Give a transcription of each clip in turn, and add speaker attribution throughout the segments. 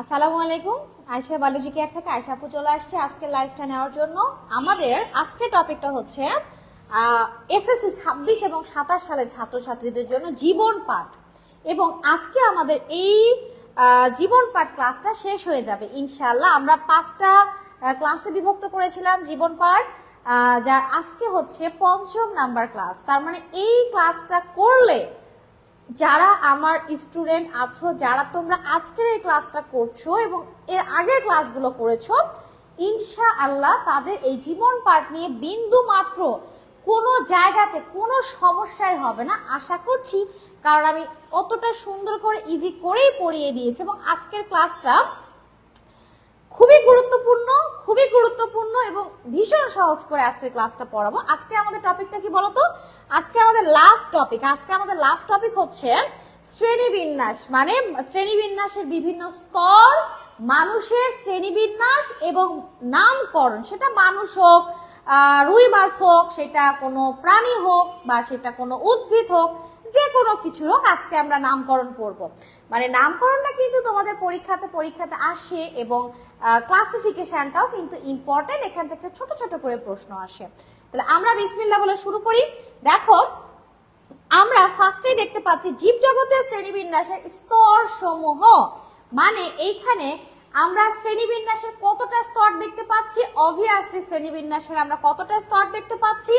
Speaker 1: আসসালামু আলাইকুম। Ayesha biology care থেকে আয়শা আপু চলে আসছে আজকে লাইভটা নেওয়ার জন্য। আমাদের আজকের টপিকটা হচ্ছে এসএসসি 26 এবং 27 সালের ছাত্রছাত্রীদের জন্য জীবন পাঠ। এবং আজকে আমাদের এই জীবন পাঠ ক্লাসটা শেষ হয়ে যাবে ইনশাআল্লাহ। আমরা 5টা ক্লাসে বিভক্ত করেছিলাম জীবন পাঠ, যার আজকে হচ্ছে 5ম নাম্বার ক্লাস। তার মানে এই ক্লাসটা করলে যারা আমার স্টুডেন্ট আছো, যারা তোমরা আজকের এই ক্লাসটা করছো এবং এর আগের ক্লাসগুলো করেছো, ইনশাআল্লাহ তাদের এই জীবন পাঠ নিয়ে বিন্দু মাত্র কোনো জায়গাতে কোনো সমস্যাই হবে না আশা করছি, কারণ আমি অতটা সুন্দর করে ইজি করেই পড়িয়ে দিয়েছি। এবং আজকের ক্লাসটা খুবই গুরুত্বপূর্ণ এবং ভীষণ সহজ করে আজকের ক্লাসটা পড়াবো। আজকে আমাদের টপিকটা কি বলতো? আজকে আমাদের লাস্ট টপিক হচ্ছে শ্রেণীবিন্যাস, মানে শ্রেণীবিন্যাসের বিভিন্ন স্তর, মানুষের শ্রেণীবিন্যাস এবং নামকরণ। সেটা মানুষ হোক, রুই মাছ হোক, সেটা কোনো প্রাণী হোক, বা সেটা কোনো উদ্ভিদ হোক, যে কোনো কিছু হোক, আজকে আমরা নামকরণ পড়ব। মানে নামকরণটা কিন্তু তোমাদের পরীক্ষাতে আসে এবং ক্লাসিফিকেশনটাও কিন্তু ইম্পর্টেন্ট, এখান থেকে ছোট ছোট করে প্রশ্ন আসে। তাহলে আমরা বিসমিল্লাহ বলে শুরু করি। দেখো, আমরা ফার্স্টেই দেখতে পাচ্ছি জীবজগতের শ্রেণীবিন্যাসের স্তর সমূহ। মানে এইখানে আমরা শ্রেণীবিন্যাসের কতটা স্তর দেখতে পাচ্ছি? অবভিয়াসলি শ্রেণীবিন্যাসের আমরা কতটা স্তর দেখতে পাচ্ছি?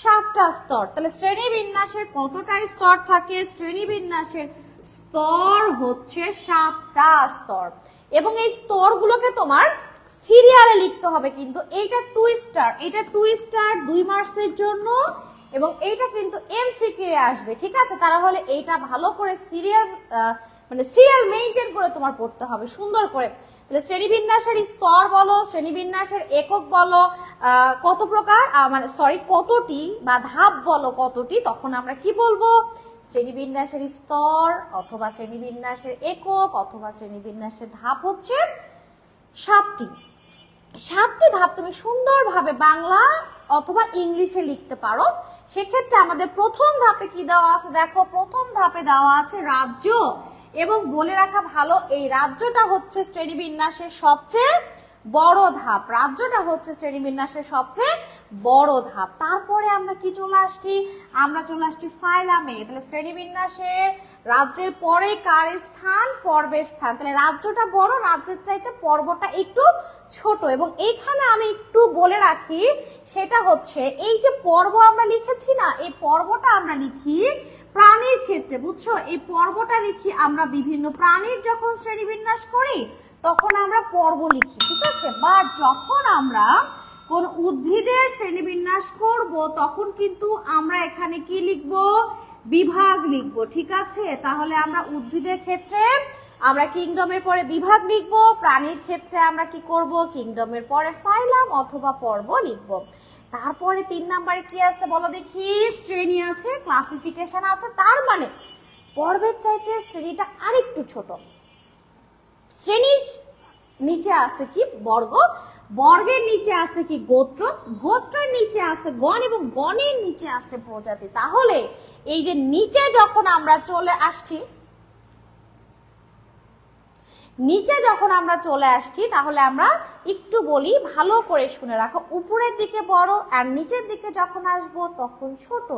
Speaker 1: 7টা স্তর। তাহলে শ্রেণীবিন্যাসের কতটা স্তর থাকে? শ্রেণীবিন্যাসের স্তর হচ্ছে 7টা স্তর। এবং এই স্তরগুলোকে তোমার সিরিয়ালে লিখতে হবে। কিন্তু এইটা 2 স্টার, এটা 2 স্টার 2 মার্কসের জন্য, এবং এইটা কিন্তু এমসিকিউ এ আসবে, ঠিক আছে? তাহলে এইটা ভালো করে সিরিয়াল মেইনটেইন করে তোমার পড়তে হবে সুন্দর করে। তাহলে শ্রেণীবিন্যাসের স্তর বলো, শ্রেণীবিন্যাসের একক বলো কত প্রকার, কতটি, বা ধাপ বলো কতটি, তখন আমরা কি বলবো? শ্রেণীবিন্যাসের স্তর অথবা শ্রেণীবিন্যাসের একক অথবা শ্রেণীবিন্যাসের ধাপ হচ্ছে 7টি ধাপ। তুমি সুন্দরভাবে বাংলা অথবা ইংলিশে লিখতে পারো। সেক্ষেত্রে আমাদের প্রথম ধাপে কি দেওয়া আছে? দেখো, প্রথম ধাপে দেওয়া আছে রাজ্য, এবং বলে রাখা ভালো এই রাজ্যটা হচ্ছে শ্রেণীবিন্যাসের সবচেয়ে বড় ধাপ। রাজ্যটা হচ্ছে শ্রেণীবিন্যাসের সবচেয়ে বড় ধাপ। তারপরে আমরা কি চলে আসছি? আমরা চলে আসছি ফাইলামে। তাহলে শ্রেণীবিন্যাসের রাজ্যের পরে কার স্থান? পর্বের স্থান। তাহলে রাজ্যটা বড়, রাজ্যের চাইতে পর্বটা একটু ছোট। এবং এইখানে আমি একটু বলে রাখি, সেটা হচ্ছে এই যে পর্ব আমরা লিখেছি না, এই পর্বটা আমরা লিখি প্রাণীর ক্ষেত্রে, বুঝছো? এই পর্বটা লিখি আমরা বিভিন্ন প্রাণীর যখন শ্রেণীবিন্যাস করি তখন আমরা পর্ব লিখি, ঠিক আছে? বা যখন আমরা কোন উদ্ভিদের শ্রেণীবিন্যাস করব তখন কিন্তু আমরা এখানে কি লিখব? বিভাগ লিখব, ঠিক আছে? তাহলে আমরা উদ্ভিদের ক্ষেত্রে আমরা কিংডমের পরে বিভাগ লিখব, প্রাণীর ক্ষেত্রে আমরা কি করব? কিংডমের পরে ফাইলাম অথবা পর্ব লিখব। তারপরে 3 নম্বরে কি আছে বলো দেখি? শ্রেণী আছে, ক্লাসিফিকেশন আছে। তার মানে পর্বের চাইতে শ্রেণীটা আরেকটু ছোট। শ্রেণীর নিচে আছে কি? বর্গ, বর্গের নিচে আছে কি? গোত্র, গোত্রের নিচে আছে গণ, এবং গণের নিচে আছে প্রজাতি। তাহলে এই যে নিচে যখন আমরা চলে আসছি, তাহলে আমরা একটু বলি, ভালো করে শুনে রাখো। উপরের দিকে বড় আর নিচের দিকে যখন আসবো তখন ছোট।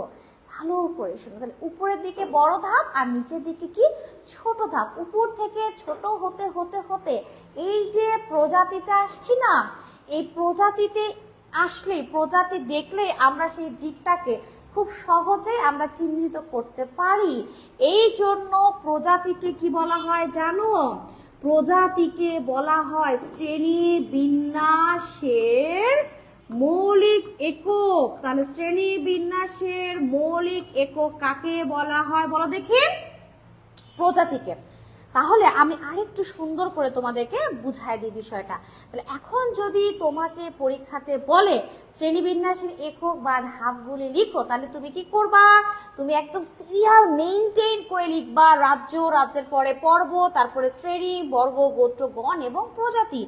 Speaker 1: ভালো করে শুনো। তাহলে উপরের দিকে বড় ধাপ আর নিচের দিকে কি? ছোট ধাপ। উপর থেকে ছোট হতে হতে হতে এই যে প্রজাতিতে আসছি না, এই প্রজাতিতে আসলে, প্রজাতি দেখলে আমরা সেই জীবটাকে খুব সহজেই আমরা চিহ্নিত করতে পারি। এই জন্য প্রজাতিকে কি বলা হয় জানো? প্রজাতিকে বলা হয় শ্রেণী বিন্যাসের মৌলিক একক। তাহলে শ্রেণী বিন্যাসের মৌলিক একক কাকে বলা হয় বলো দেখি? প্রজাতিকে। তাহলে আমি আরেকটু সুন্দর করে তোমাদেরকে বুঝাই দিই বিষয়টা। তাহলে এখন যদি তোমাকে পরীক্ষাতে বলে শ্রেণীবিন্যাসের একক বা ধাপগুলি লিখো, তাহলে তুমি কি করবা? তুমি একদম সিরিয়াল মেইনটেইন করে লিখবা। রাজ্য, রাজ্যের পরে পর্ব, তারপরে শ্রেণী, বর্গ, গোত্র, গণ এবং প্রজাতি।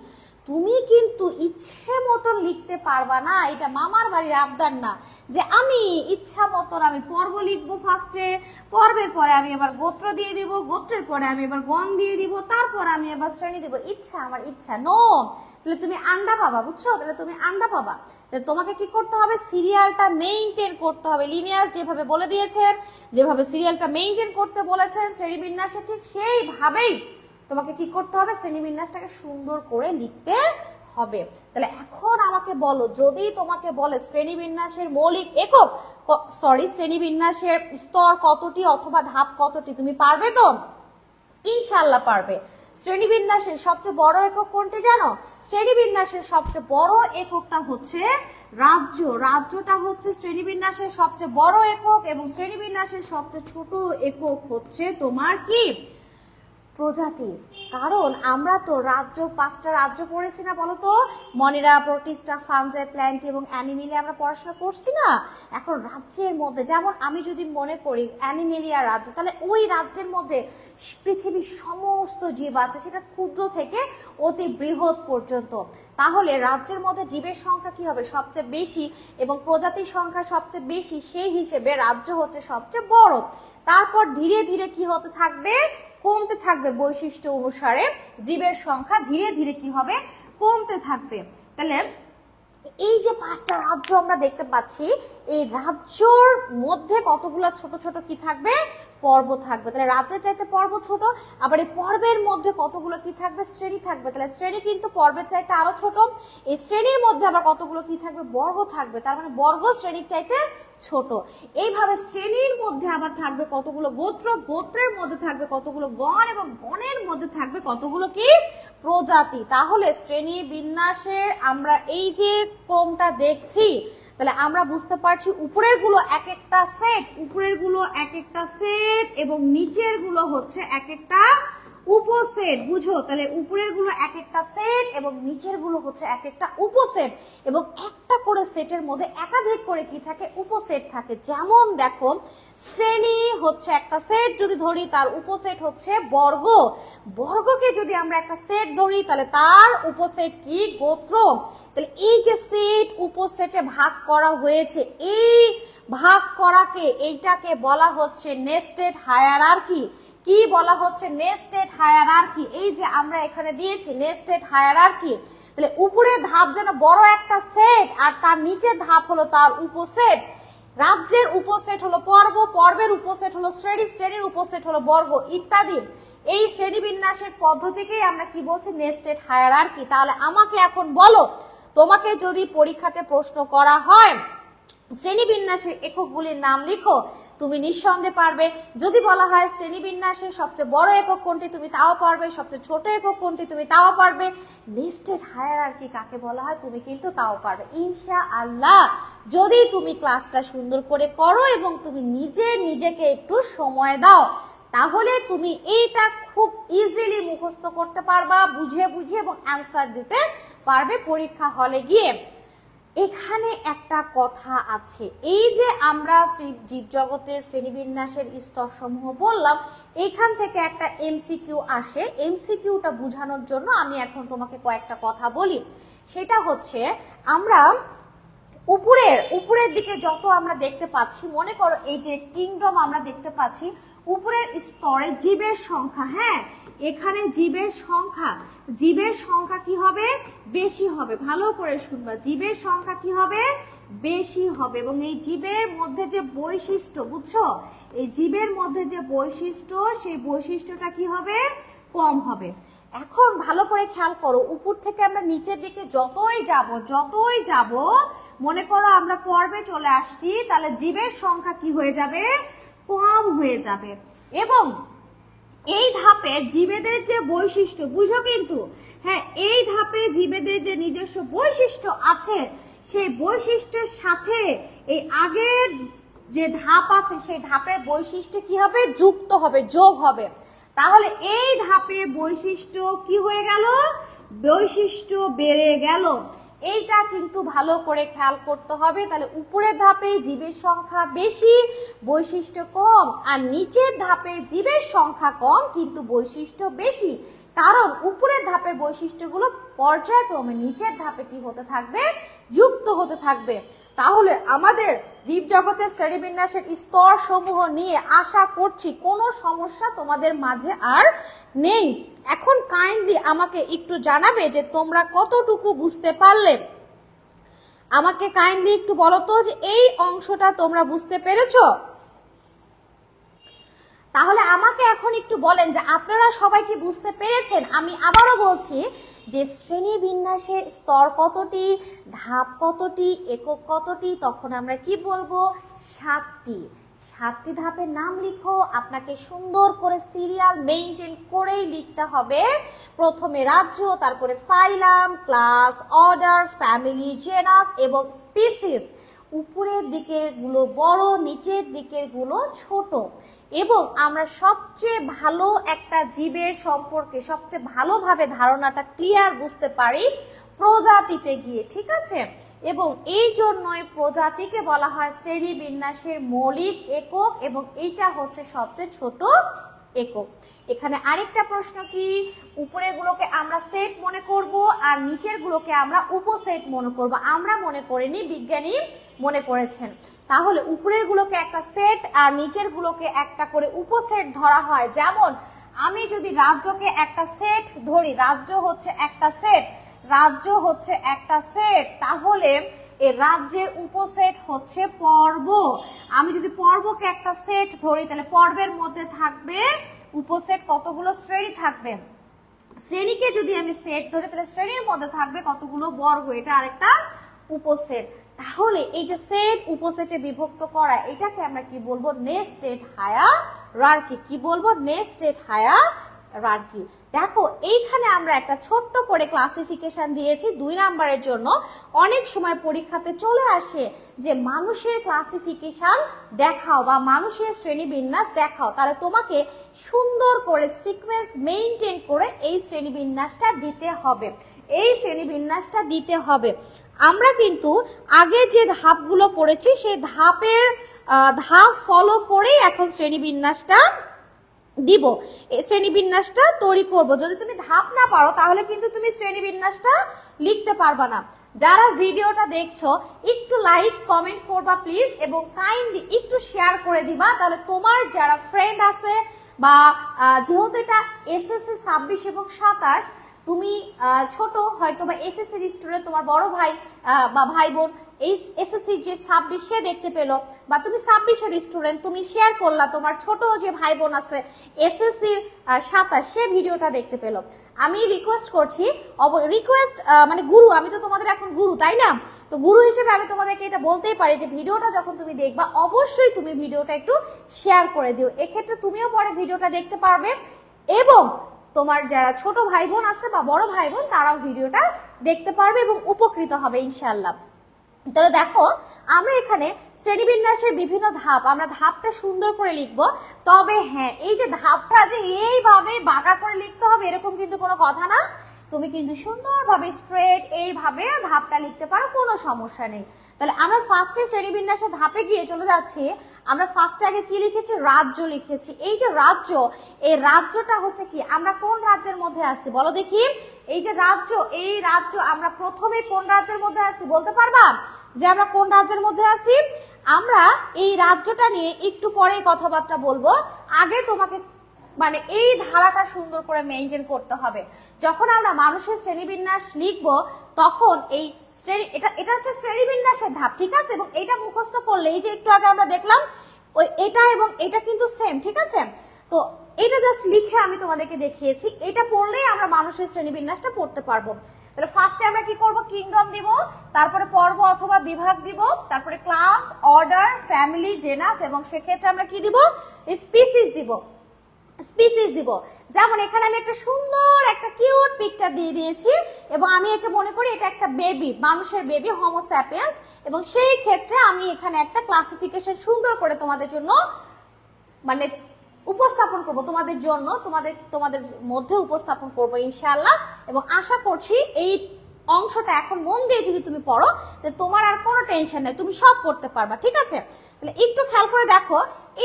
Speaker 1: তুমি কিন্তু ইচ্ছে মতন লিখতে পারবা না, এটা মামার বাড়ির আবদার না যে আমি ইচ্ছা মতন আমি পর্ব লিখবো, ফার্স্টে পর্বের পরে আমি আবার গোত্র দিয়ে দিব, গোত্রের পরে আমি আবার গণ দিয়ে দিব, তারপর আমি আবার শ্রেণী দিব, ইচ্ছা আমার ইচ্ছা। নো, তাহলে তুমি আন্ডা পাবা, বুঝছো? তাহলে তুমি আন্ডা পাবা। তাহলে তোমাকে কি করতে হবে? সিরিয়ালটা মেইনটেইন করতে হবে। লিনিয়াস যেভাবে বলে দিয়েছেন, যেভাবে সিরিয়ালটা মেইনটেইন করতে বলেছেন শ্রেণীবিন্যাসে, ঠিক সেইভাবেই তোমাকে কি করতে হবে? শ্রেণীবিন্যাসটাকে সুন্দর করে লিখতে হবে। তাহলে এখন আমাকে বলো, যদি তোমাকে বলে শ্রেণীবিন্যাসের মৌলিক একক, শ্রেণীবিন্যাসের স্তর কতটি অথবা ধাপ কতটি, তুমি পারবে তো? ইনশাআল্লাহ পারবে। শ্রেণীবিন্যাসের সবচেয়ে বড় একক কোনটি জানো? শ্রেণীবিন্যাসের সবচেয়ে বড় এককটা হচ্ছে রাজ্য। রাজ্যটা হচ্ছে শ্রেণীবিন্যাসের সবচেয়ে বড় একক, এবং শ্রেণীবিন্যাসের সবচেয়ে ছোট একক হচ্ছে তোমার কি? প্রজাতি। কারণ আমরা তো রাজ্য, 5টা রাজ্য পড়েছি না বলো তো? মনিরা, প্রোটিস্টা, ফাঞ্জাই, প্ল্যান্ট এবং অ্যানিমেলিয়া আমরা পড়াশোনা করছি না? এখন রাজ্যের মধ্যে যেমন আমি যদি মনে করি অ্যানিমেলিয়া রাজ্য, তাহলে ওই রাজ্যের মধ্যে পৃথিবীর সমস্ত জীব আছে, সেটা ক্ষুদ্র থেকে অতি বৃহৎ পর্যন্ত। তাহলে রাজ্যের মধ্যে জীবের সংখ্যা কি হবে? সবচেয়ে বেশি, এবং প্রজাতির সংখ্যা সবচেয়ে বেশি, সেই হিসেবে রাজ্য হচ্ছে সবচেয়ে বড়। তারপর ধীরে ধীরে কি হতে থাকবে? কমতে থাকবে। বৈশিষ্ট্য অনুসারে জীবের সংখ্যা ধীরে ধীরে কি হবে? কমতে থাকবে। তাহলে এই যে 5টা রাজ্য আমরা দেখতে পাচ্ছি, এই রাজ্যর মধ্যে কতগুলো ছোট ছোট কি থাকবে? পর্ব থাকবে। তাহলে রাজ্যের চাইতে পর্ব ছোট, আবার এই পর্বের মধ্যে কতগুলো কি থাকবে? শ্রেণী থাকবে। তাহলে শ্রেণী কিন্তু পর্বের চাইতে আরো ছোট। এই শ্রেণীর মধ্যে আবার কতগুলো কি থাকবে? বর্গ থাকবে। তার মানে বর্গ শ্রেণীর চাইতে ছোট। এইভাবে শ্রেণীর মধ্যে আবার থাকবে কতগুলো গোত্র, গোত্রের মধ্যে থাকবে কতগুলো গণ, এবং গণের মধ্যে থাকবে কতগুলো কি? প্রজাতি। তাহলে শ্রেণী বিন্যাসের আমরা এই যে ক্রমটা দেখছি, তাহলে আমরা বুঝতে পারছি উপরের গুলো এক একটা সেট, উপরের গুলো এক একটা সেট, এবং নিচের গুলো হচ্ছে এক একটা উপসেট। বুঝো? তাহলে উপরের গুলো এক একটা সেট এবং নিচের গুলো হচ্ছে এক একটা উপসেট, এবং একটা করে সেটের মধ্যে একাধিক করে কি থাকে? উপসেট থাকে। যেমন দেখো, শ্রেণী হচ্ছে একটা সেট যদি ধরি, তার উপসেট হচ্ছে বর্গ। বর্গকে যদি আমরা একটা সেট ধরি, তাহলে তার উপসেট কি? গোত্র। তাহলে এই যে সেট উপসেটে ভাগ করা হয়েছে, এই ভাগ করাকে, এইটাকে বলা হচ্ছে নেস্টেড হায়ারার্কি। কি বলা হচ্ছে? Nested hierarchy. এই যে আমরা এখানে দিয়েছি নেস্টেড হায়ারার্কি। তাহলে উপরের ধাপ যেন বড় একটা সেট, আর তার নিচের ধাপ হলো তার উপসেট। রাজ্যের উপসেট হলো পর্ব, পর্বের উপসেট হলো শ্রেণী, শ্রেণীর উপসেট হলো বর্গ, ইত্যাদি। এই শ্রেণীবিন্যাসের পদ্ধতিকেই আমরা কি বলছি? Nested hierarchy. তাহলে আমাকে এখন বলো, তোমাকে যদি পরীক্ষাতে প্রশ্ন করা হয় শ্রেণীবিন্যাসের এককগুলির নাম লিখো, তুমি নিঃসন্দেহে পারবে। যদি বলা হয় শ্রেণীবিন্যাসের সবচেয়ে বড় একক কোনটি, তুমি তাও পারবে। সবচেয়ে ছোট একক কোনটি, তুমি তাও পারবে। নেস্টেড হায়ারার্কি কাকে বলা হয়, তুমি কিন্তু তাও পারবে ইনশাআল্লাহ, যদি তুমি ক্লাসটা সুন্দর করে করো এবং তুমি নিজেকে একটু সময় দাও, তাহলে তুমি এইটা খুব ইজিলি মুখস্থ করতে পারবা, বুঝে বুঝে, এবং অ্যান্সার দিতে পারবে পরীক্ষা হলে গিয়ে। এখানে একটা কথা আছে, এই যে আমরা জীবজগতের শ্রেণীবিন্যাসের স্তরসমূহ বললাম, এখান থেকে একটা এমসিকিউ আসে। এমসিকিউটা বোঝানোর জন্য আমি এখন তোমাকে কয়েকটা কথা বলি। সেটা হচ্ছে, আমরা উপরের দিকে যত আমরা দেখতে পাচ্ছি, মনে করো এই যে কিংডম আমরা দেখতে পাচ্ছি, উপরের স্তরে জীবের সংখ্যা, হ্যাঁ এখানে জীবের সংখ্যা কি হবে? বেশি হবে। ভালো করে শুনবা, জীবের সংখ্যা কি হবে? বেশি হবে। এবং এই জীবের মধ্যে যে বৈশিষ্ট্য, বুঝছো, এই জীবের মধ্যে যে বৈশিষ্ট্য, সেই বৈশিষ্ট্যটা কি হবে? কম হবে। এখন ভালো করে খেয়াল করো, উপর থেকে আমরা নিচের দিকে যতই যাব, মনে করো আমরা পর্বে চলে আসছি, তাহলে জীবের সংখ্যা কি হয়ে যাবে? কম হয়ে যাবে। এবং এই ধাপে জীবেদের যে বৈশিষ্ট্য, বুঝো কিন্তু, হ্যাঁ এই ধাপে জীবেদের যে নিজস্ব বৈশিষ্ট্য আছে, সেই বৈশিষ্ট্যের সাথে এই আগের যে ধাপ আছে, সেই ধাপের বৈশিষ্ট্য কি হবে? যুক্ত হবে, যোগ হবে। তাহলে এই ধাপে বৈশিষ্ট্য কি হয়ে গেল? বৈশিষ্ট্য বেড়ে গেল। এইটা কিন্তু ভালো করে খেয়াল করতে হবে। তাহলে উপরের ধাপে জীবের সংখ্যা বেশি, বৈশিষ্ট্য কম, আর নিচের ধাপে জীবের সংখ্যা কম কিন্তু বৈশিষ্ট্য বেশি। কারণ উপরের ধাপের বৈশিষ্ট্যগুলো পর্যায়ক্রমে নিচের ধাপে কি হতে থাকবে, যুক্ত হতে থাকবে। তাহলে আমাদের জীবজগতের শ্রেণীবিন্যাসের স্তর সমূহ নিয়ে আশা করছি কোনো সমস্যা তোমাদের মাঝে আর নেই। এখন কাইন্ডলি আমাকে একটু জানাবে যে তোমরা কতটুকু বুঝতে পারলে। আমাকে কাইন্ডলি একটু বলো তো যে এই অংশটা তোমরা বুঝতে পেরেছো? তাহলে আমাকে এখন একটু বলেন যে আপনারা সবাই কি বুঝতে পেরেছেন? আমি আবারও বলছি যে শ্রেণীবিন্যাসের স্তর কতটি, ধাপ কতটি, একক কতটি, তখন আমরা কি বলবো, 7টি। 7টি ধাপের নাম লিখো। আপনাকে সুন্দর করে সিরিয়াল মেইনটেইন করেই লিখতে হবে। প্রথমে রাজ্য, তারপরে ফাইলাম, ক্লাস, অর্ডার, ফ্যামিলি, জেনাস এবং স্পিসিস। উপরের দিকের গুলো বড়, নিচের দিকের গুলো ছোট। এবং আমরা সবচেয়ে ভালো একটা জীবের সম্পর্কে সবচেয়ে ভালোভাবে ধারণাটা ক্লিয়ার বুঝতে পারি প্রজাতিতে গিয়ে, ঠিক আছে? এবং এই জন্যই প্রজাতিকে বলা হয় শ্রেণীবিন্যাসের মৌলিক একক, এবং এইটা হচ্ছে সবচেয়ে ছোট একক। এখানে আরেকটা প্রশ্ন কি, উপরের গুলোকে আমরা সেট মনে করব আর নিচের গুলোকে আমরা উপসেট মনে করব। আমরা মনে করিনি, বিজ্ঞানী মনে করেছেন। তাহলে উপরের গুলোকে একটা সেট আর নিচের গুলোকে একটা করে উপসেট ধরা হয়। যেমন আমি যদি রাজ্যকে একটা সেট ধরি, রাজ্য হচ্ছে একটা সেট, রাজ্য হচ্ছে একটা সেট, তাহলে এই রাজ্যের উপসেট হচ্ছে পর্ব। আমি যদি পর্বকে একটা সেট ধরি, তাহলে পর্বের মধ্যে থাকবে উপসেট কতগুলো শ্রেণী থাকবে। শ্রেণীকে যদি আমি সেট ধরি, তাহলে শ্রেণীর মধ্যে থাকবে কতগুলো বর্গ, এটা আরেকটা উপসেট। তাহলে এই যে সেট উপসেটে বিভক্ত করা, এটাকে আমরা কি বলবো, নেস্টেড হায়ারার্কি। কি বলবো, নেস্টেড হায়ারার্কি। দেখো এইখানে আমরা একটা ছোট্ট করে ক্লাসিফিকেশন দিয়েছি 2 নাম্বারের জন্য। অনেক সময় পরীক্ষাতে চলে আসে যে মানুষের ক্লাসিফিকেশন দেখাও বা মানুষের শ্রেণীবিন্যাস দেখাও, তাহলে তোমাকে সুন্দর করে সিকোয়েন্স মেইনটেইন করে এই শ্রেণীবিন্যাসটা দিতে হবে, এই শ্রেণীবিন্যাসটা দিতে হবে। আমরা কিন্তু আগে যে ধাপগুলো পড়েছি সেই ধাপ ফলো করেই এখন শ্রেণীবিন্যাসটা দিব, শ্রেণীবিন্যাসটা তৈরি করব। যদি তুমি ধাপ না পারো তাহলে কিন্তু তুমি শ্রেণীবিন্যাসটা লিখতে পারবা না। যারা ভিডিওটা দেখছো একটু লাইক কমেন্ট করবা প্লিজ, এবং কাইন্ডলি একটু শেয়ার করে দিবা, তাহলে তোমার যারা ফ্রেন্ড আছে বা যেহেতু এটা এসএসসি 26 এবং 27, তুমি ছোট হয়তো বা এসএসসি স্টুডেন্ট, তোমার বড় ভাই বা ভাই বোন এই এসএসসি যে 26 সে দেখতে পেলো, বা তুমি 26-এর স্টুডেন্ট, তুমি শেয়ার করলা, তোমার ছোট যে ভাই বোন আছে এসএসসি 27 সে ভিডিওটা দেখতে পেলো। আমি রিকোয়েস্ট করছি, রিকোয়েস্ট মানে গুরু, আমি তো তোমাদের এখন গুরু, তাই না? তো গুরু হিসেবে আমি তোমাদেরকে এটা বলতেই পারি যে ভিডিওটা যখন তুমি দেখবা অবশ্যই তুমি ভিডিওটা একটু শেয়ার করে দিও। এক্ষেত্রে তুমিও পরে ভিডিওটা দেখতে পারবে, এবং তোমার যারা ছোট ভাই বোন আছে বা বড় ভাই বোন তারাও ভিডিওটা দেখতে পারবে এবং উপকৃত হবে ইনশাআল্লাহ। তাহলে দেখো আমরা এখানে শ্রেণীবিন্যাসের বিভিন্ন ধাপ, আমরা ধাপটা সুন্দর করে লিখবো। তবে হ্যাঁ, এই যে ধাপটা যে এইভাবে বাঁকা করে লিখতে হবে এরকম কিন্তু কোনো কথা না। তুমি কিন্তু সুন্দরভাবে স্ট্রেট এইভাবে ধাপটা লিখতে পারো, কোনো সমস্যা নেই। তাহলে আমরা ফার্স্টে শ্রেণীবিন্যাসের ধাপে গিয়ে চলে যাচ্ছি। আমরা ফার্স্টে আগে কি লিখেছি, রাজ্য লিখেছি। এই যে রাজ্য, এই রাজ্যটা হচ্ছে কি, আমরা কোন রাজ্যের মধ্যে আছি বলো দেখি। এই যে রাজ্য, এই রাজ্য আমরা প্রথমে কোন রাজ্যের মধ্যে আছি বলতে পারবা যে আমরা কোন রাজ্যের মধ্যে আছি? আমরা এই রাজ্যটা নিয়ে একটু পরে কথাবার্তা বলবো। আগে তোমাকে মানে এই ধারাটা সুন্দর করে মেইনটেইন করতে হবে। যখন আমরা মানুষের শ্রেণীবিন্যাস লিখবো তখন এই শ্রেণী, এটা হচ্ছে শ্রেণীবিন্যাসের ধাপ, ঠিক আছে? এবং এটা মুখস্থ করলে, এই যে একটু আগে আমরা দেখলাম ওই এটা এবং এটা কিন্তু সেম, ঠিক আছে? তো এটা জাস্ট লিখে আমি তোমাদেরকে দেখিয়েছি, এটা পড়লেই আমরা মানুষের শ্রেণীবিন্যাসটা পড়তে পারবো। তাহলে ফার্স্টে আমরা কি করব, কিংডম দিব, তারপরে পর্ব অথবা বিভাগ দিব, তারপরে ক্লাস, অর্ডার, ফ্যামিলি, জেনাস, এবং সেক্ষেত্রে আমরা কি দিব, স্পিসিস দিব, স্পিসিস দিব। যেমন এখানে আমি একটা সুন্দর একটা কিউট পিকচার দিয়ে দিয়েছি, এবং আমি একে মনে করি এটা একটা বেবি, মানুষের বেবি, হোমো স্যাপিয়েন্স, এবং সেই ক্ষেত্রে আমি এখানে একটা ক্লাসিফিকেশন সুন্দর করে তোমাদের জন্য মানে উপস্থাপন করব, তোমাদের জন্য তোমাদের মধ্যে উপস্থাপন করব ইনশাআল্লাহ। এবং আশা করছি এই অংশটা এখন মন দিয়ে যদি তুমি পড়ো তাহলে তোমার আর কোনো টেনশন নেই, তুমি সব পড়তে পারবা, ঠিক আছে? তাহলে একটু খেয়াল করে দেখো,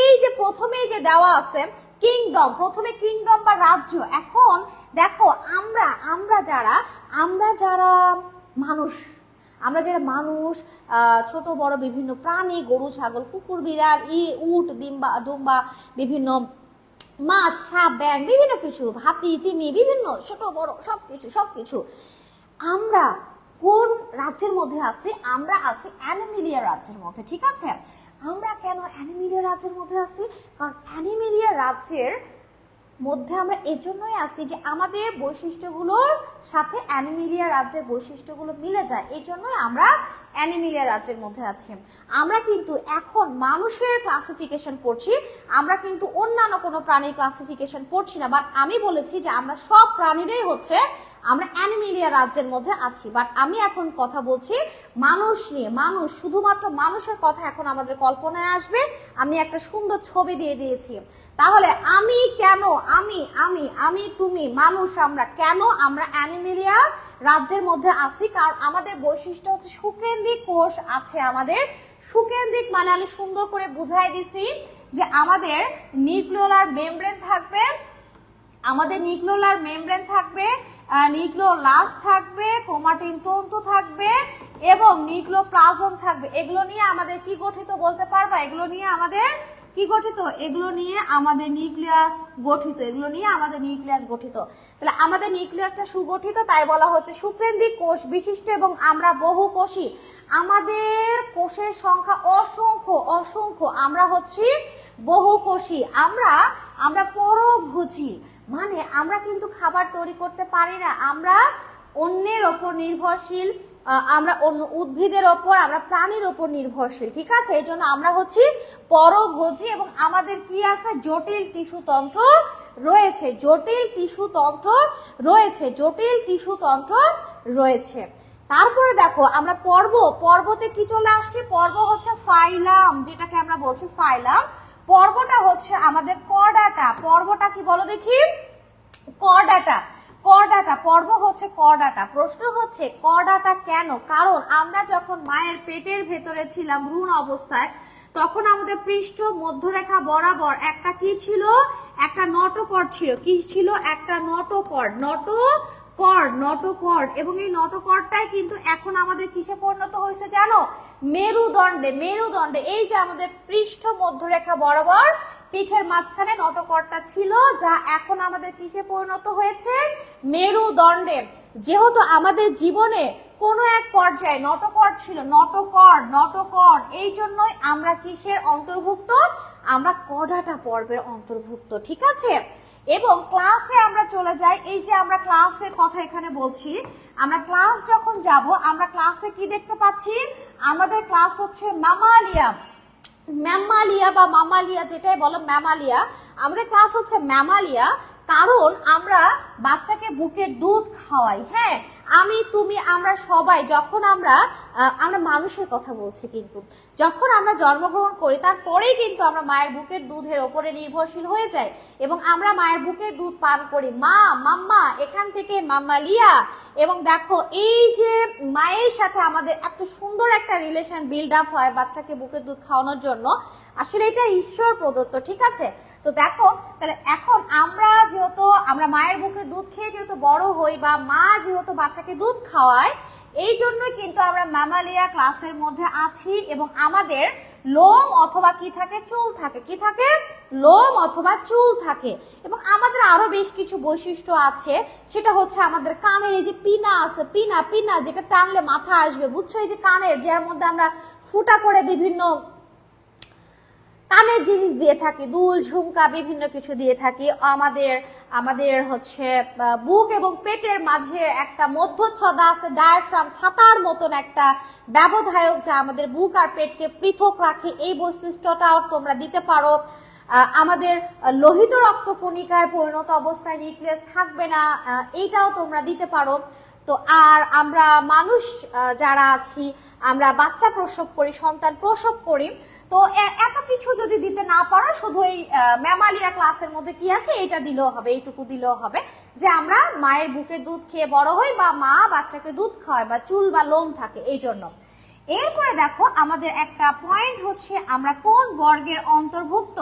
Speaker 1: এই যে প্রথমেই যে দেওয়া আছে কিংডম, প্রথমে কিংডম বা রাজ্য। এখন দেখো আমরা যারা মানুষ, ছোট বড় বিভিন্ন প্রাণী, গরু ছাগল কুকুর বিড়াল উট দুম্বা বিভিন্ন মাছ সাপ ব্যাঙ বিভিন্ন কিছু, হাতি তিমি বিভিন্ন ছোট বড় সবকিছু আমরা কোন রাজ্যের মধ্যে আছি? আমরা আছি অ্যানিমেলিয়া রাজ্যের মধ্যে। ঠিক আছে, আমরা কেন অ্যানিমেলিয়া রাজ্যের মধ্যে আছি? কারণ অ্যানিমেলিয়া রাজ্যের মধ্যে আমরা এজন্যই আছি যে আমাদের বৈশিষ্ট্যগুলোর সাথে অ্যানিমেলিয়া রাজ্যের বৈশিষ্ট্যগুলো মিলে যায়, এই জন্যই আমরা অ্যানিমেলিয়া রাজ্যের মধ্যে আছি। আমরা কিন্তু এখন মানুষের ক্লাসিফিকেশন পড়ছি, আমরা কিন্তু অন্যান্য কোনো প্রাণীর ক্লাসিফিকেশন পড়ছি না। বাট আমি বলেছি যে আমরা সব প্রাণীরাই হচ্ছে আমরা অ্যানিমেলিয়া রাজ্যের মধ্যে আছি। বাট আমি এখন কথা বলছি মানুষ নিয়ে। মানুষ, শুধুমাত্র মানুষের কথা এখন আমাদের কল্পনায় আসবে। আমি একটা সুন্দর ছবি দিয়ে দিয়েছি। তাহলে আমি কেন, আমি তুমি মানুষ, আমরা কেন আমরা অ্যানিমেলিয়া রাজ্যের মধ্যে আছি? কারণ আমাদের বৈশিষ্ট্য হচ্ছে সুকেন্দ্রিক কোষ আছে আমাদের। সুকেন্দ্রিক মানে আমি সুন্দর করে বুঝাই দিছি যে আমাদের নিউক্লিওলার মেমব্রেন থাকবে, নিউক্লিওলাস থাকবে, ক্রোমাটিন তন্তু থাকবে এবং নিউক্লিওপ্লাজম থাকবে। এগুলো নিয়ে আমাদের কি গঠিত বলতে পারবা? এগুলো নিয়ে আমাদের কি গঠিত? এগুলো নিয়ে আমাদের নিউক্লিয়াস গঠিত। তাহলে আমাদের নিউক্লিয়াসটা সুগঠিত, তাই বলা হচ্ছে সুকেন্দ্রিক কোষ বিশিষ্ট এবং আমরা বহুকোষী। আমাদের কোষের সংখ্যা অসংখ্য। আমরা হচ্ছি বহুকোষী। আমরা পরভোজী, মানে আমরা কিন্তু খাবার তৈরি করতে পারি না, আমরা অন্যের ওপর নির্ভরশীল, আমরা অন্য উদ্ভিদের ওপর, আমরা প্রাণীর ওপর নির্ভরশীল। ঠিক আছে, এই জন্য আমরা হচ্ছি পরভোজী এবং আমাদের কি আছে? জটিল টিস্যুতন্ত্র রয়েছে। তারপরে দেখো আমরা পর্বতে কি চলে আসছে? পর্ব হচ্ছে ফাইলাম, যেটাকে আমরা বলছি ফাইলাম। পর্বটা হচ্ছে আমাদের করডাটা। পর্বটা কি বলো দেখি? করডাটা। পর্ব হচ্ছে করডাটা। প্রশ্ন হচ্ছে করডাটা কেন? কারণ আমরা যখন মায়ের পেটের ভেতরে ছিলাম ভ্রূণ অবস্থায়, তখন আমাদের পৃষ্ঠ মধ্যরেখা বরাবর একটা কি ছিল? একটা নটোকর্ড ছিল। কি ছিল? একটা নটোকর্ড। এবং এই নটোকর্ডটাই কিন্তু এখন আমাদের কিসে পরিণত হয়েছে জানো? মেরুদণ্ডে। এই যে আমাদের পৃষ্ঠ মধ্যরেখা বরাবর পিঠের মাঝখানে নটোকর্ডটা ছিল, যা এখন আমাদের কিসে পরিণত হয়েছে? মেরুদণ্ডে। যেহেতু আমাদের জীবনে কোনো এক পর্যায়ে নটোকর্ড ছিল, নটোকর্ড, এই জন্যই আমরা কিসের অন্তর্ভুক্ত? আমরা করডাটা পর্বের অন্তর্ভুক্ত। ঠিক আছে, এবং ক্লাসে আমরা চলে যাই। এই যে আমরা ক্লাসের কথা এখানে বলছি, আমরা ক্লাস যখন যাব, আমরা ক্লাসে কি দেখতে পাচ্ছি? আমাদের ক্লাস হচ্ছে মামালিয়া, যেটাই বলো ম্যামালিয়া। আমাদের ক্লাস হচ্ছে ম্যামালিয়া, কারণ আমরা বাচ্চাকে বুকের দুধ খাওয়াই। হ্যাঁ, আমি তুমি আমরা সবাই যখন আমরা মানুষের কথা বলছি, কিন্তু যখন আমরা জন্মগ্রহণ করি তারপরেই কিন্তু আমরা মায়ের বুকের দুধের ওপরে নির্ভরশীল হয়ে যাই এবং আমরা মায়ের বুকের দুধ পান করি। মাম্মা, এখান থেকে মামালিয়া। এবং দেখো এই যে মায়ের সাথে আমাদের এত সুন্দর একটা রিলেশন বিল্ড আপ হয় বাচ্চাকে বুকের দুধ খাওয়ানোর জন্য, আসলে এটা ঈশ্বর প্রদত্ত। ঠিক আছে, তো দেখো তাহলে এখন আমরা মায়ের বুকে দুধ খেয়ে যেহেতু বড় হই, বা মা যেহেতু বাচ্চাকে দুধ খাওয়ায়, এই জন্যই কিন্তু আমরা ম্যামালিয়া ক্লাসের মধ্যে আছি এবং আমাদের লোম অথবা কি থাকে? চুল থাকে। কি থাকে? লোম অথবা চুল থাকে। এবং আমাদের আরো বেশ কিছু বৈশিষ্ট্য আছে, সেটা হচ্ছে আমাদের কানের এই যে পিনা আছে, পিনা যেটা টানলে মাথা আসবে, বুঝছো? এই যে কানের, যার মধ্যে আমরা ফুটা করে বিভিন্ন কানের জিনিস দিয়ে থাকি, দুল ঝুমকা বিভিন্ন কিছু দিয়ে থাকি। আমাদের হচ্ছে বুক এবং পেটের মাঝে একটা মধ্যচ্ছদা আছে, ডায়াফ্রাম, ছাতার মতন একটা ব্যবধায়ক, যা আমাদের বুক আর পেটকে পৃথক রাখে। এই বৈশিষ্ট্যটাও তোমরা দিতে পারো। আমাদের লোহিত রক্তকণিকায় পরিণত অবস্থায় নিউক্লিয়াস থাকবে না, এইটাও তোমরা দিতে পারো। তো আর আমরা মানুষ যারা আছি, আমরা বাচ্চা প্রসব করি, সন্তান প্রসব করি। তো এত কিছু যদি দিতে না পারো, শুধু এই ম্যামালিয়া ক্লাসের মধ্যে কি আছে এটা দিলেও হবে, এইটুকু দিলেও হবে যে আমরা মায়ের বুকের দুধ খেয়ে বড় হই, বা মা বাচ্চাকে দুধ খাওয়ায়, বা চুল বা লোম থাকে এই জন্য। এরপরে দেখো আমাদের একটা পয়েন্ট হচ্ছে আমরা কোন বর্গের অন্তর্ভুক্ত,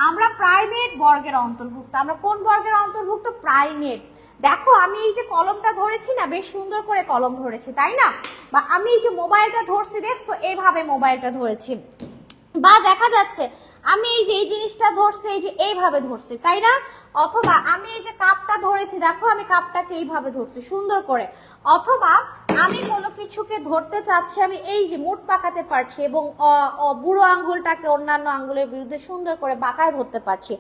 Speaker 1: আমরা প্রাইমেট বর্গের অন্তর্ভুক্ত। আমরা কোন বর্গের অন্তর্ভুক্ত? প্রাইমেট। দেখো আমি এই যে কলমটা ধরেছি না, বেশ সুন্দর করে কলম ধরেছি তাই না, বা আমি এই যে মোবাইলটা ধরছি দেখছো এইভাবে মোবাইলটা ধরেছি, বা দেখা যাচ্ছে আমি এই যে এই জিনিসটা ধরছি এই যে এইভাবে ধরছি তাই না, অথবা আমি এই যে কাপটা ধরেছি দেখো আমি কাপটাকে এইভাবে ধরছি সুন্দর করে, অথবা আমি কোনো কিছুকে ধরতে চাচ্ছি আমি এই যে মুঠ পাকাতে পারছি এবং বুড়ো আঙ্গুলটাকে অন্যান্য আঙ্গুলের বিরুদ্ধে সুন্দর করে বাঁকায় ধরতে পারছি।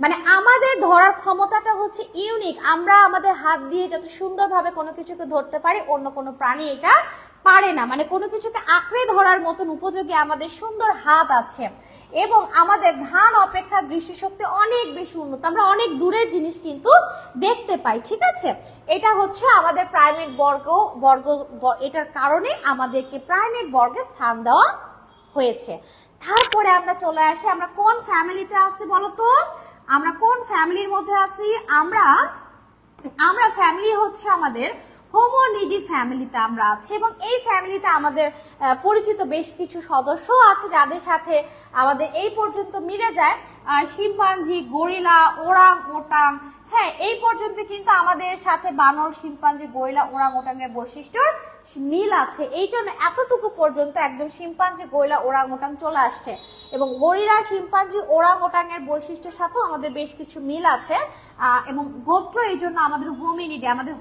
Speaker 1: মানে আমাদের ধরার ক্ষমতাটা হচ্ছে ইউনিক, আমরা আমাদের হাত দিয়ে যত সুন্দরভাবে কোনো কিছুকে ধরতে পারি অন্য কোনো প্রাণী এটা পারে না। মানে কোনো কিছুকে আঁকড়ে ধরার মতন উপযোগী আমাদের সুন্দর হাত আছে এবং আমাদের ধান অপেক্ষা দৃষ্টিশক্তি অনেক বেশি উন্নত, আমরা অনেক দূরের জিনিস কিন্তু দেখতে পাই। ঠিক আছে, এটা হচ্ছে আমাদের প্রাইমেট বর্গ, এটার কারণে আমাদেরকে প্রাইমেট বর্গে স্থান দেওয়া হয়েছে। তারপরে আমরা চলে আসি আমরা কোন ফ্যামিলিতে আছি বলতো, আমরা কোন ফ্যামিলির মধ্যে আছি, আমরা ফ্যামিলি হচ্ছে আমাদের হোমোনিডি ফ্যামিলিতে আমরা আছি এবং এই ফ্যামিলিতে আমাদের পরিচিত বেশ কিছু সদস্য আছে যাদের সাথে আমাদের এই পর্যন্ত মিলে যায় শিম্পাঞ্জি, গরিলা, ওরাং ওটাং। হ্যাঁ, এই পর্যন্ত কিন্তু আমাদের সাথে বানর, শিম্পাঞ্জি, গরিলা, ওরাং ওটাংয়ের বৈশিষ্ট্যর মিল আছে। এই জন্য এতটুকু পর্যন্ত একদম শিম্পাঞ্জি, গরিলা, ওরাং ওটাং চলে আসছে এবং গরিলা, শিম্পাঞ্জি, ওরাং ওটাংয়ের বৈশিষ্ট্যের সাথেও আমাদের বেশ কিছু মিল আছে এবং গোত্র এই জন্য আমাদের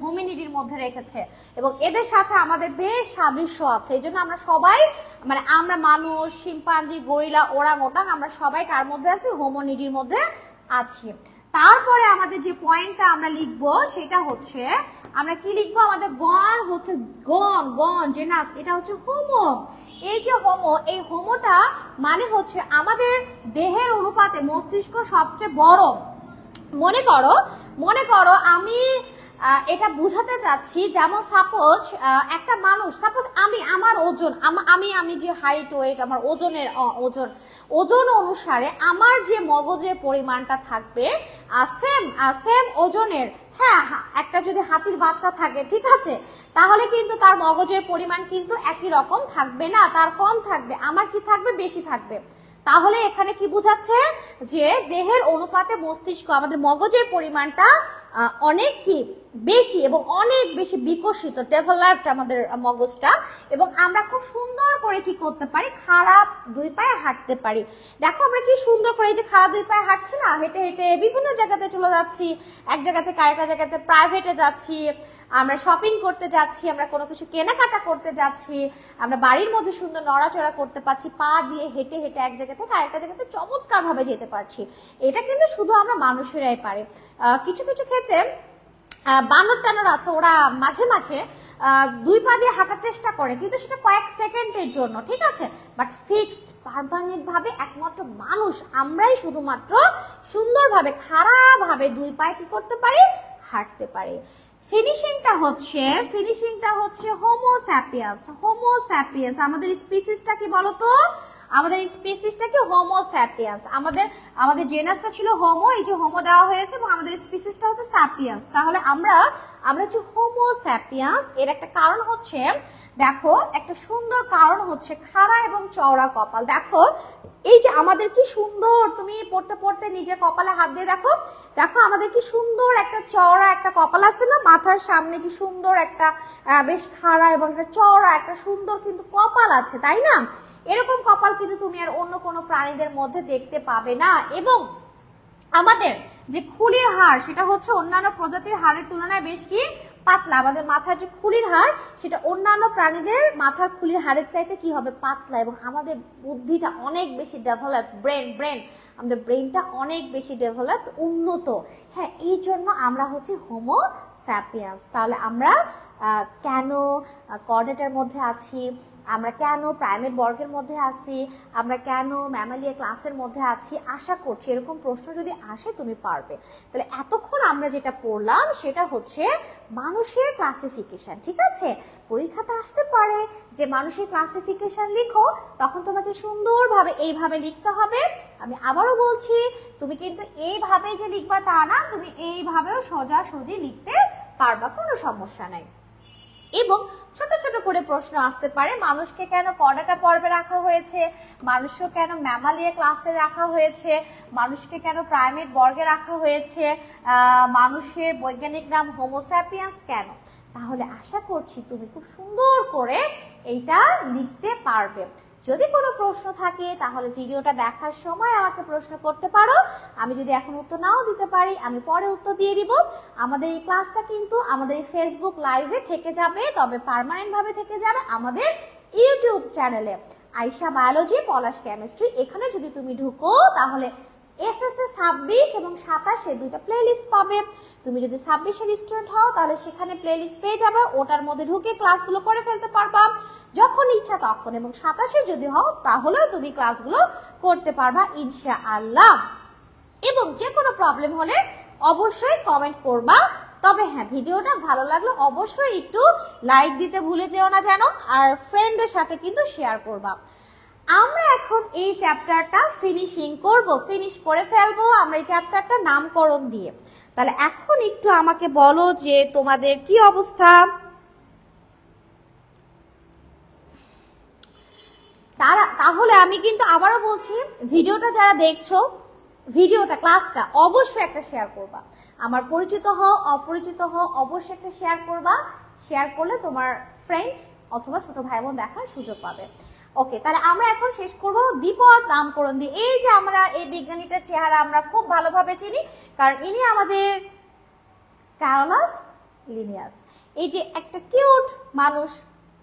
Speaker 1: হোমিনিডির মধ্যে রেখেছে এবং এদের সাথে আমাদের বেশ সাদৃশ্য আছে। এই জন্য আমরা সবাই মানে আমরা মানুষ, শিম্পাঞ্জি, গরিলা, ওরাং ওটাং আমরা সবাই কার মধ্যে আছি? হোমোনিডির মধ্যে আছি। তারপরে আমাদের যে পয়েন্টটা আমরা লিখবো সেটা হচ্ছে আমরা কি লিখবো, আমাদের গণ হচ্ছে গণ জেনাস, এটা হচ্ছে হোমো। এই যে হোমো, এই হোমোটা মানে হচ্ছে আমাদের দেহের অনুপাতে মস্তিষ্ক সবচেয়ে বড়। মনে করো আমি এটা বুঝাতে চাচ্ছি, যেমন সাপোজ একটা মানুষ, সাপোজ আমার ওজন, আমি যে হাইট ওয়েট, আমার ওজন অনুসারে আমার যে মগজের পরিমাণটা থাকবে সেম ওজনের, হ্যাঁ একটা যদি হাতির বাচ্চা থাকে ঠিক আছে, তাহলে কিন্তু তার মগজের পরিমাণ কিন্তু একই রকম থাকবে না, তার কম থাকবে, আমার কি থাকবে? বেশি থাকবে। তাহলে এখানে কি বোঝাচ্ছে যে দেহের অনুপাতে মস্তিষ্ক, আমাদের মগজের পরিমাণটা অনেক কি বেশি এবং অনেক বেশি বিকশিত, ডেভেলপড আমাদের মগজটা, এবং আমরা খুব সুন্দর করে কি করতে পারি? খারাপ দুই পায়ে হাঁটতে পারি। দেখো আমরা কি সুন্দর করে এই যে খারাপ দুই পায়ে হাঁটছি না, হেঁটে হেঁটে বিভিন্ন জায়গাতে চলে যাচ্ছি, এক জায়গা থেকে আরেকটা জায়গাতে প্রাইভেটে যাচ্ছি, আমরা শপিং করতে যাচ্ছি, আমরা কোনো কিছু কেনাকাটা করতে যাচ্ছি, আমরা বাড়ির মধ্যে সুন্দর নড়াচড়া করতে পারছি, পা দিয়ে হেঁটে হেঁটে এক জায়গা থেকে আরেকটা জায়গাতে চমৎকার ভাবে যেতে পারছি। এটা কিন্তু শুধু আমরা মানুষেরাই পারে। কিছু কিছু ক্ষেত্রে বানর টানর আছে, ওরা মাঝে মাঝে দুই পা দিয়ে হাঁটার চেষ্টা করে কিন্তু সেটা কয়েক সেকেন্ডের জন্য, ঠিক আছে, বাট ফিক্সড পারমানেন্ট ভাবে একমাত্র মানুষ আমরাই শুধুমাত্র সুন্দরভাবে খারাপভাবে দুই পায়ে কি করতে পারি? হাঁটতে পারি। ফিনিশিংটা হচ্ছে হোমো স্যাপিয়েন্স। আমাদের স্পিসিসটা কি বলতো? আমাদের স্পিসিসটা কি? Homo sapiens. আমাদের জেনাসটা ছিল হোমো, এই যে হোমো দেওয়া হয়েছে, এবং আমাদের স্পিসিসটা হচ্ছে স্যাপিয়েন্স। তাহলে আমরা হচ্ছে হোমো স্যাপিয়েন্স। এর একটা কারণ হচ্ছে, দেখো একটা সুন্দর কারণ হচ্ছে খাড়া এবং চওড়া কপাল। দেখো এই যে আমাদের কি সুন্দর, তুমি পড়তে পড়তে নিজের কপালে হাত দিয়ে দেখো আমাদের কি সুন্দর একটা চওড়া একটা কপাল আছে না, মাথার সামনে কি সুন্দর একটা বেশ খাড়া এবং একটা চওড়া একটা সুন্দর কিন্তু কপাল আছে, তাই না? এরকম কপাল কিন্তু তুমি আর অন্য কোনো প্রাণীদের মধ্যে দেখতে পাবে না। এবং আমাদের যে খুলির হাড় সেটা হচ্ছে অন্যান্য প্রজাতির হাড়ের তুলনায় বেশ কি পাতলা। আমাদের মাথার যে খুলির হাড় সেটা অন্যান্য প্রাণীদের মাথার খুলির হাড়ের চাইতে কি হবে? পাতলা। এবং আমাদের বুদ্ধিটা অনেক বেশি ডেভেলপ, আমাদের ব্রেনটা অনেক বেশি ডেভেলপ, উন্নত। হ্যাঁ, এই জন্য আমরা হচ্ছে হোমো স্যাপিয়েন্স। তাহলে আমরা কেন কর্ডেটার মধ্যে আছি, আমরা কেন প্রাইমেট বর্গের মধ্যে আছি, আমরা কেন ম্যামালিয়া ক্লাসের মধ্যে আছি, আশা করছি এরকম প্রশ্ন যদি আসে তুমি পারবে। তাহলে এতক্ষণ আমরা যেটা পড়লাম সেটা হচ্ছে মানুষের ক্লাসিফিকেশন, ঠিক আছে? পরীক্ষাতে আসতে পারে যে মানুষের ক্লাসিফিকেশন লিখো, তখন তোমাকে সুন্দরভাবে এইভাবে লিখতে হবে। আমি আবারও বলছি, তুমি কিন্তু এইভাবে যে লিখবা তা না, তুমি এইভাবেও সোজাসুজি লিখতে পারবা, কোনো সমস্যা নাই। এবং ছোট ছোট করে প্রশ্ন আসতে পারে, মানুষকে কেন কর্ডাটা পর্বে রাখা হয়েছে, মানুষকে কেন ম্যামালিয়া ক্লাসে রাখা হয়েছে, মানুষকে কেন প্রাইমেট বর্গে রাখা হয়েছে, মানুষের বৈজ্ঞানিক নাম হোমোস্যাপিয়েন্স কেন। তাহলে আশা করছি তুমি খুব সুন্দর করে এইটা লিখতে পারবে। যদি কোনো প্রশ্ন থাকে তাহলে ভিডিওটা দেখার সময় আমাকে প্রশ্ন করতে পারো, আমি যদি এখন উত্তর নাও দিতে পারি আমি পরে উত্তর দিয়ে দিব। আমাদের এই ক্লাসটা কিন্তু আমাদের এই ফেসবুক লাইভে থেকে যাবে, তবে পার্মানেন্ট ভাবে থেকে যাবে আমাদের ইউটিউব চ্যানেলে আয়শা বায়োলজি পলাশ কেমিস্ট্রি। এখানে যদি তুমি ঢুকো তাহলে এসএসসি 26 এবং 27 দুইটা প্লেলিস্ট পাবে। তুমি যদি 26 এর স্টুডেন্ট হও তাহলে সেখানে প্লেলিস্ট পেয়ে যাবে, ওটার মধ্যে ঢুকে ক্লাসগুলো করে ফেলতে পারবা যখন ইচ্ছা তখন, এবং 27 যদি হও তাহলেও তুমি ক্লাসগুলো করতে পারবা ইনশাআল্লাহ। এবং যে কোনো প্রবলেম হলে অবশ্যই কমেন্ট করবা। তবে হ্যাঁ, ভিডিওটা ভালো লাগলো অবশ্যই একটু লাইক দিতে ভুলে যেও না যেন, আর ফ্রেন্ডদের সাথে কিন্তু শেয়ার করবা। আমরা এখন এই চ্যাপ্টারটা ফিনিশ করে ফেলবো আমরা এই চ্যাপ্টারটা নামকরণ দিয়ে। তাহলে এখন একটু আমাকে বলো যে তোমাদের কি অবস্থা। তাহলে আমি কিন্তু আবারও বলছি, ভিডিওটা যারা দেখছো, ভিডিওটা ক্লাসটা অবশ্যই একটা শেয়ার করবা। আমার পরিচিত হও অপরিচিত হও অবশ্যই একটা শেয়ার করবা। শেয়ার করলে তোমার ফ্রেন্ড অথবা ছোট ভাই বোন দেখার সুযোগ পাবে। ওকে, তাহলে আমরা এখন শেষ করব দ্বিপদ নামকরণ দিয়ে। এই যে আমরা এই বিজ্ঞানীটার চেহারা আমরা খুব ভালোভাবে চিনি, কারণ ইনি আমাদের ক্যারোলাস লিনিয়াস। এই যে একটা কিউট মানুষ,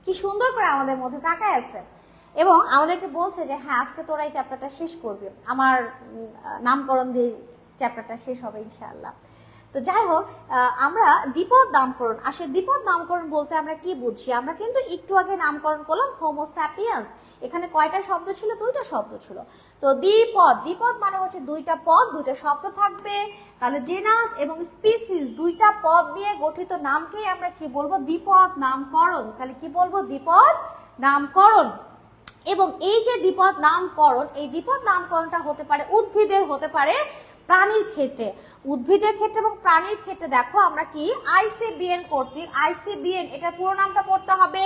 Speaker 1: কি সুন্দর করে আমাদের মধ্যে তাকায় আছে এবং আমাদেরকে বলছে যে হ্যাঁ আজকে তোরা এই চ্যাপ্টারটা শেষ করবি, আমার নামকরণ দিয়ে চ্যাপ্টারটা শেষ হবে ইনশাআল্লাহ। তো যাই হোক, আমরা দ্বিপদ নামকরণ, আসলে দ্বিপদ নামকরণ বলতে আমরা কি বুঝি, আমরা কিন্তু একটু আগে নামকরণ করলাম হোমোস্যাপিয়েন্স। এখানে কয়টা শব্দ ছিল? দুইটা শব্দ ছিল। তো দ্বিপদ মানে হচ্ছে দুইটা পদ, দুইটা শব্দ থাকবে। তাহলে জেনাস এবং স্পিসিস দুইটা পদ দিয়ে গঠিত নামকেই আমরা কি বলবো? দ্বিপদ নামকরণ। তাহলে কি বলবো? দ্বিপদ নামকরণ। এবং এই যে দ্বিপদ নামকরণ, এই দ্বিপদ নামকরণটা হতে পারে উদ্ভিদের, হতে পারে প্রাণীর ক্ষেত্রে। উদ্ভিদের ক্ষেত্রে এবং প্রাণীর ক্ষেত্রে দেখো আমরা কি আইসিবিএন কর্তৃক, আইসিবিএন এটার পুরো নামটা পড়তে হবে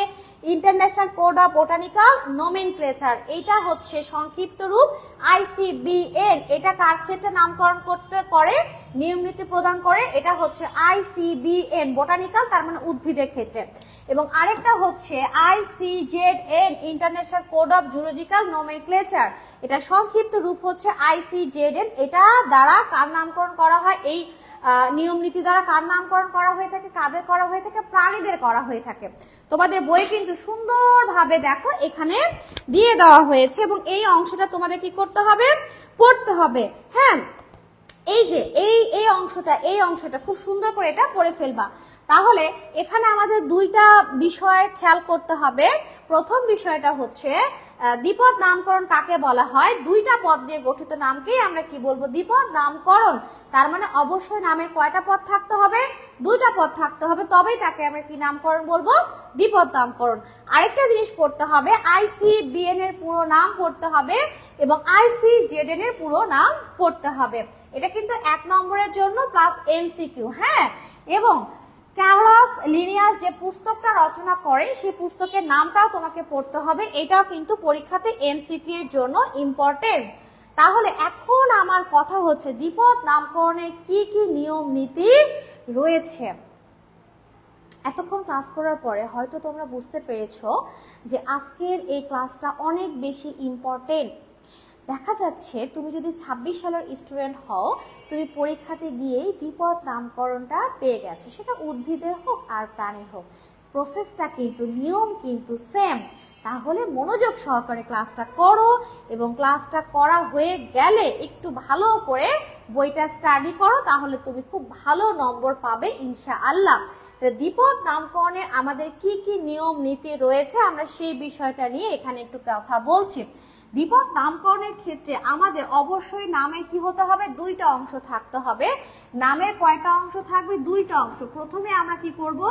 Speaker 1: international code of botanical nomenclature. এটা হচ্ছে সংক্ষিপ্ত রূপ আইসিবিএন। এটা কার ক্ষেত্রে নামকরণ করে নিয়ম নীতি প্রদান করে? এটা হচ্ছে আইসিবিএন বোটানিক্যাল, তার মানে উদ্ভিদের ক্ষেত্রে। এবং আরেকটা হচ্ছে আইসিজেডএন international code of zoological nomenclature. এটা সংক্ষিপ্ত রূপ হচ্ছে আইসিজেডএন। এটা দ্বারা কার নামকরণ করা হয়? এই নিয়ম নীতি দ্বারা কার নামকরণ করা হয়ে থাকে? কাদের করা হয়ে থাকে? প্রাণীদের করা হয়ে থাকে। তোমাদের বই কিন্তু সুন্দরভাবে দেখো এখানে দিয়ে দেওয়া হয়েছে এবং এই অংশটা তোমাদের কি করতে হবে? পড়তে হবে। হ্যাঁ, এই যে এই অংশটা খুব সুন্দর করে এটা পড়ে ফেলবা। তাহলে এখানে আমাদের দুইটা বিষয় খেয়াল করতে হবে। প্রথম বিষয়টা হচ্ছে দ্বিপদ নামকরণ কাকে বলা হয়? দুইটা পদ দিয়ে গঠিত নামকেই আমরা কি বলবো? দ্বিপদ নামকরণ। তার মানে অবশ্যই নামের কয়টা পদ থাকতে হবে? দুইটা পদ থাকতে হবে, তবেই তাকে আমরা কি নামকরণ বলবো? দ্বিপদ নামকরণ। আরেকটা জিনিস পড়তে হবে, আইসিবিএন এর পুরো নাম পড়তে হবে এবং আইসিজেডএন এর পুরো নাম পড়তে হবে। এটা কিন্তু 1 নম্বরের জন্য প্লাস এমসিকিউ। হ্যাঁ, এবং ক্যারোলাস লিনিয়াস যে পুস্তকটা রচনা করেন সেই পুস্তকের নামটাও তোমাকে পড়তে হবে। এটাও কিন্তু পরীক্ষাতে এমসিকিউ এর জন্য ইম্পর্টেন্ট। তাহলে এখন আমার কথা হচ্ছে দ্বিপদ নামকরণের কি কি নিয়ম নীতি রয়েছে। এতক্ষণ ক্লাস করার পরে হয়তো তোমরা বুঝতে পেরেছো যে আজকের এই ক্লাসটা অনেক বেশি ইম্পর্টেন্ট। দেখা যাচ্ছে তুমি যদি 26 সালের স্টুডেন্ট হও, তুমি পরীক্ষাতে গিয়েই দ্বিপদ নামকরণটা পেয়ে গেছো, সেটা উদ্ভিদের হোক আর প্রাণীর হোক। প্রসেসটা কিন্তু, নিয়ম কিন্তু সেম। তাহলে মনোযোগ সহকারে ক্লাসটা করো এবং ক্লাসটা করা হয়ে গেলে একটু ভালো করে বইটা স্টাডি করো, তাহলে তুমি খুব ভালো নম্বর পাবে ইনশাআল্লাহ। দ্বিপদ নামকরণের আমাদের কি কি নিয়ম নীতি রয়েছে আমরা সেই বিষয়টা নিয়ে এখানে একটু কথা বলছি। দ্বিপদ নামকরণের ক্ষেত্রে আমাদের অবশ্যই নামের কি হতে হবে? দুইটা অংশ থাকতে হবে। নামের কয়টা অংশ থাকবে? দুইটা অংশ। প্রথমে আমরা কি করব?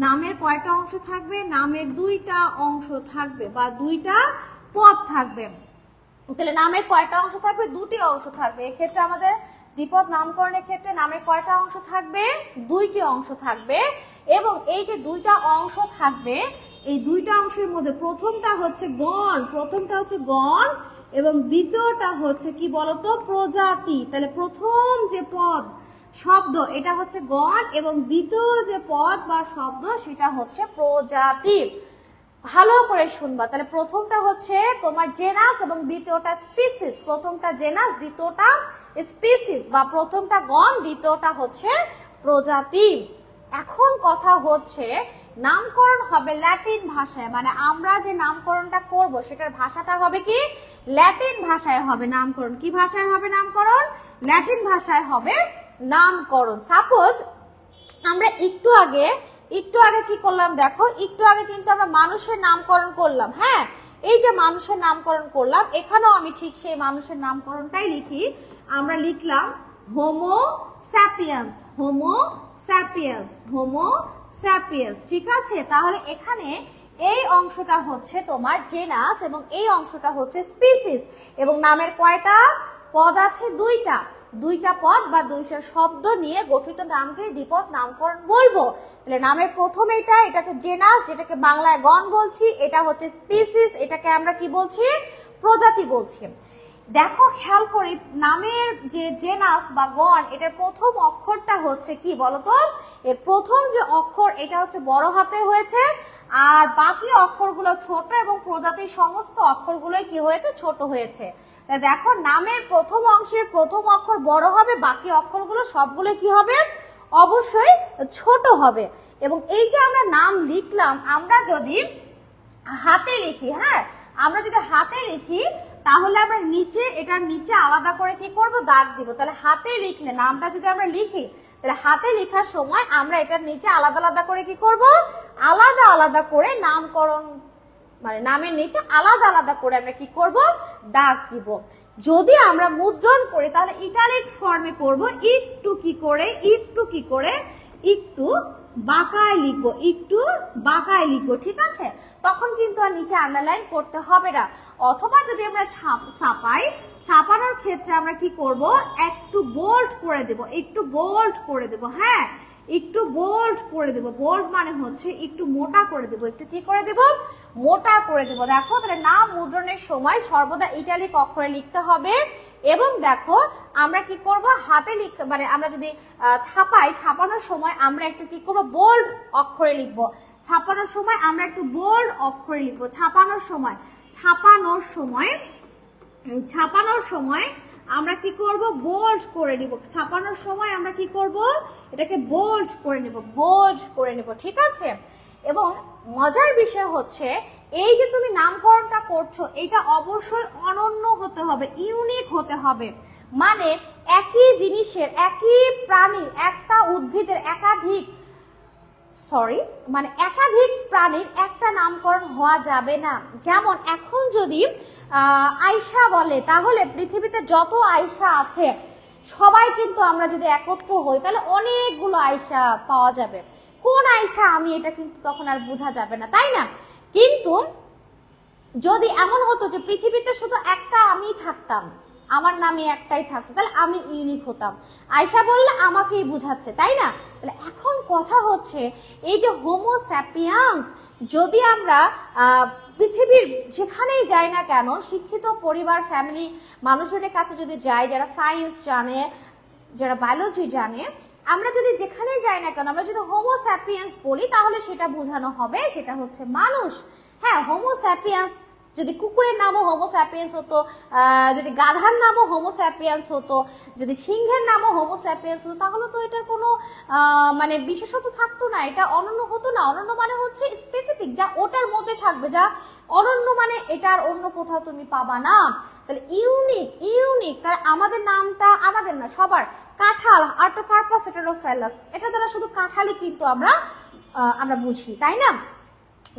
Speaker 1: নামের কয়টা অংশ থাকবে? নামের দুইটা অংশ থাকবে বা দুইটা পদ থাকবে। তাহলে নামের কয়টা অংশ থাকবে? দুটি অংশ থাকবে। এক্ষেত্রে আমাদের দ্বিপদ নামকরণের ক্ষেত্রে নামের কয়টা অংশ থাকবে? দুইটি অংশ থাকবে। এবং এই যে দুইটা অংশ থাকবে, এই দুইটা অংশের মধ্যে প্রথমটা হচ্ছে গণ, এবং দ্বিতীয়টা হচ্ছে কি বলতো? প্রজাতি। তাহলে প্রথম যে পদ শব্দ এটা হচ্ছে গণ, এবং দ্বিতীয় যে পদ বা শব্দ সেটা হচ্ছে প্রজাতি। ভালো করে শুনবা। তাহলে প্রথমটা হচ্ছে তোমার জেনাস এবং দ্বিতীয়টা স্পিসিস। প্রথমটা জেনাস, দ্বিতীয়টা স্পিসিস, বা প্রথমটা গণ, দ্বিতীয়টা হচ্ছে প্রজাতি। এখন কথা হচ্ছে নামকরণ হবে ল্যাটিন ভাষায়, মানে আমরা যে নামকরণটা করব সেটার ভাষাটা হবে কি? ল্যাটিন ভাষায় হবে নামকরণ। কি ভাষায় হবে নামকরণ? ল্যাটিন ভাষায় হবে নামকরণ। সাপোজ আমরা একটু আগে কি করলাম দেখো, একটু আগে কিন্তু আমরা মানুষের নামকরণ করলাম। হ্যাঁ, এই যে মানুষের নামকরণ করলাম, এখানেও আমি ঠিক সেই মানুষের নামকরণটাই লিখি। আমরা লিখলাম হোমো স্যাপিয়েন্স, ঠিক আছে? তাহলে এখানে এই অংশটা হচ্ছে তোমার জেনাস এবং এই অংশটা হচ্ছে স্পিসিস। এবং নামের কয়টা পদ আছে? দুইটা পদ বা দুইটা শব্দ নিয়ে গঠিত নামকে দ্বিপদ নামকরণ বলবো। তাহলে নামের প্রথম এটা হচ্ছে জেনাস, যেটাকে বাংলায় গণ বলছি। এটা হচ্ছে স্পিসিস, এটাকে আমরা কি বলছি? প্রজাতি বলছি। দেখো খেয়াল করি, নামের যে জেনাস বা গণ, এটার প্রথম অক্ষরটা হচ্ছে কি বলতো? এর প্রথম যে অক্ষর এটা হচ্ছে বড় হাতের হয়েছে, আর বাকি অক্ষরগুলো ছোট, এবং প্রজাতির সমস্ত অক্ষরগুলোই কি হয়েছে? ছোট হয়েছে। দেখো নামের প্রথম অংশের প্রথম অক্ষর বড় হবে, বাকি অক্ষরগুলো সবগুলো কি হবে? অবশ্যই ছোট হবে। এবং এই যে আমরা নাম লিখলাম, আমরা যদি হাতে লিখি, হ্যাঁ আমরা যদি হাতে লিখি তাহলে আমরা এটার নিচে আলাদা করে কি করব? দাগ দিব। তাহলে হাতে লিখলে নামটা যদি আমরা লিখি, তাহলে হাতে লেখার সময় আমরা এটার নিচে আলাদা আলাদা করে কি করব? আলাদা আলাদা করে নামকরণ, মানে নামের নিচে আলাদা আলাদা করে আমরা কি করব? দাগ দিব। যদি আমরা মুদ্রণ করি তাহলে ইটালিক ফর্মে করব, একটু কি করে একটু বাঁকায় লিখবো, ঠিক আছে? তখন কিন্তু আর নিচে আন্ডারলাইন করতে হবে না। অথবা যদি আমরা ছাপানোর ক্ষেত্রে আমরা কি করব? একটু বোল্ড করে দেব, হ্যাঁ একটু বোল্ড করে দেব। বোল্ড মানে হচ্ছে একটু মোটা করে দেব। একটু কি করে দেব? মোটা করে দেব। দেখো তাহলে নাম মুদ্রণের সময় সর্বদা ইটালিক অক্ষরে লিখতে হবে। এবং দেখো আমরা কি করব? হাতে মানে আমরা যদি ছাপানোর সময় আমরা একটু কি করব? বোল্ড অক্ষরে লিখবো। ছাপানোর সময় আমরা একটু বোল্ড অক্ষরে লিখবো। ছাপানোর সময় আমরা কি করব? বোল্ড করে নিব। ছাপানোর সময় আমরা কি করব? এটাকে বোল্ড করে নিব, ঠিক আছে? এবং মজার বিষয় হচ্ছে এই যে তুমি নামকরণটা করছো, এটা অবশ্যই অনন্য হতে হবে, ইউনিক হতে হবে। মানে একই জিনিসের, একই প্রাণীর, একটা উদ্ভিদের একাধিক প্রাণীর একটা নামকরণ হওয়া যাবে না। যেমন এখন যদি আয়শা বলে, তাহলে পৃথিবীতে যত আয়শা আছে সবাই কিন্তু আমরা যদি একত্র হই তাহলে অনেকগুলো আয়শা পাওয়া যাবে। কোন আয়শা আমি, এটা কিন্তু তখন আর বোঝা যাবে না, তাই না? কিন্তু যদি এমন হতো যে পৃথিবীতে শুধু একটা আমি থাকতাম, আমার নামে একটাই থাকতো, তাহলে আমি ইউনিক হতাম। আয়শা বললে আমাকেই বুঝাচ্ছে, তাই না? তাহলে এখন কথা হচ্ছে এই যে হোমো স্যাপিয়েন্স, যদি আমরা পৃথিবীর যেখানেই যাই না কেন, শিক্ষিত পরিবার, ফ্যামিলি মানুষজনের কাছে যদি যাই, যারা সায়েন্স জানে, যারা বায়োলজি জানে, আমরা যদি যেখানেই যাই না কেন, আমরা যদি হোমো স্যাপিয়েন্স বলি তাহলে সেটা বোঝানো হবে সেটা হচ্ছে মানুষ। হ্যাঁ, হোমো স্যাপিয়েন্স, যদি কুকুরের নামও হোমো স্যাপিয়েন্স হতো, যদি গাধার নামও হোমো স্যাপিয়েন্স হতো, যদি সিংহের নামও হোমো স্যাপিয়েন্স হতো, তাহলে তো এটার কোনো মানে বিশেষত্ব থাকতো না, এটা অনন্য হতো না। অনন্য মানে হচ্ছে স্পেসিফিক, যা ওটার মধ্যে থাকবে, যা অনন্য মানে এটা আর অন্য কোথাও তুমি পাবা না। তাহলে ইউনিক, তাহলে আমাদের নামটা, আমাদের না সবার, কাঁঠাল, আর্টোকার্পাস হেটেরোফাইলাস, এটা দ্বারা শুধু কাঁঠালই কিন্তু আমরা বুঝি, তাই না?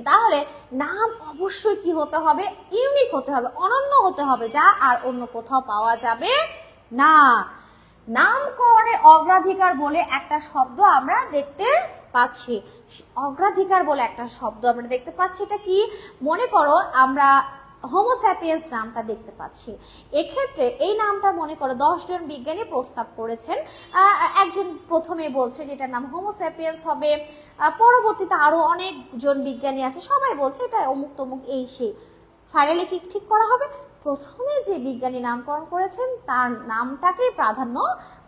Speaker 1: তাহলে নাম অবশ্যই কি হতে হবে? ইউনিক হতে হবে, অনন্য হতে হবে, যা আর অন্য কোথাও পাওয়া যাবে না। নামকরণের অগ্রাধিকার বলে একটা শব্দ আমরা দেখতে পাচ্ছি। এটা কি? মনে করো আমরা হোমোস্যাপিয়েন্স নামটা দেখতে পাচ্ছি। এক্ষেত্রে এই নামটা মনে করো 10 জন বিজ্ঞানী প্রস্তাব করেছেন, একজন প্রথমে বলছে যেটার নাম হোমোস্যাপিয়েন্স হবে, পরবর্তীতে আরো অনেকজন বিজ্ঞানী আছে, সবাই বলছে এটা অমুক তমুক এই সেই। ফাইনালি কি ঠিক করা হবে? প্রথমে যে বিজ্ঞানী নামকরণ করেছেন তার নামটাকেই প্রাধান্য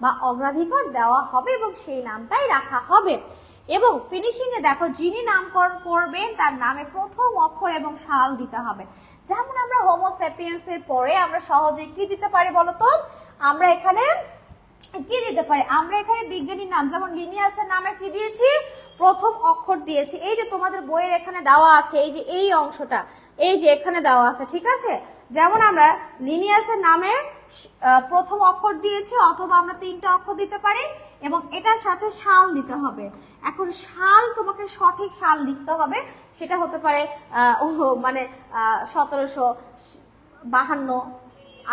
Speaker 1: বা অগ্রাধিকার দেওয়া হবে এবং সেই নামটাই রাখা হবে। এবং ফিনিশিং এ দেখো যিনি নামকরণ করবেন তার নামে প্রথম অক্ষর এবং সাল দিতে হবে। যেমন আমরা হোমোস্যাপিয়েন্স এর পরে আমরা সহজে কি দিতে পারি বলতো? আমরা এখানে কি দিতে পারি? আমরা এখানে বিজ্ঞানীর নাম যেমন লিনিয়াসের নামে কি দিয়েছি? প্রথম অক্ষর দিয়েছি। এই যে তোমাদের বইয়ের এখানে দেওয়া আছে, এই যে এই অংশটা, এই যে এখানে দেওয়া আছে, ঠিক আছে? যেমন আমরা লিনিয়াসের নামের প্রথম অক্ষর দিয়েছি, অথবা আমরা 3টা অক্ষর দিতে পারি এবং এটার সাথে সাল দিতে হবে। এখন সাল তোমাকে সঠিক সাল লিখতে হবে, সেটা হতে পারে মানে 1752,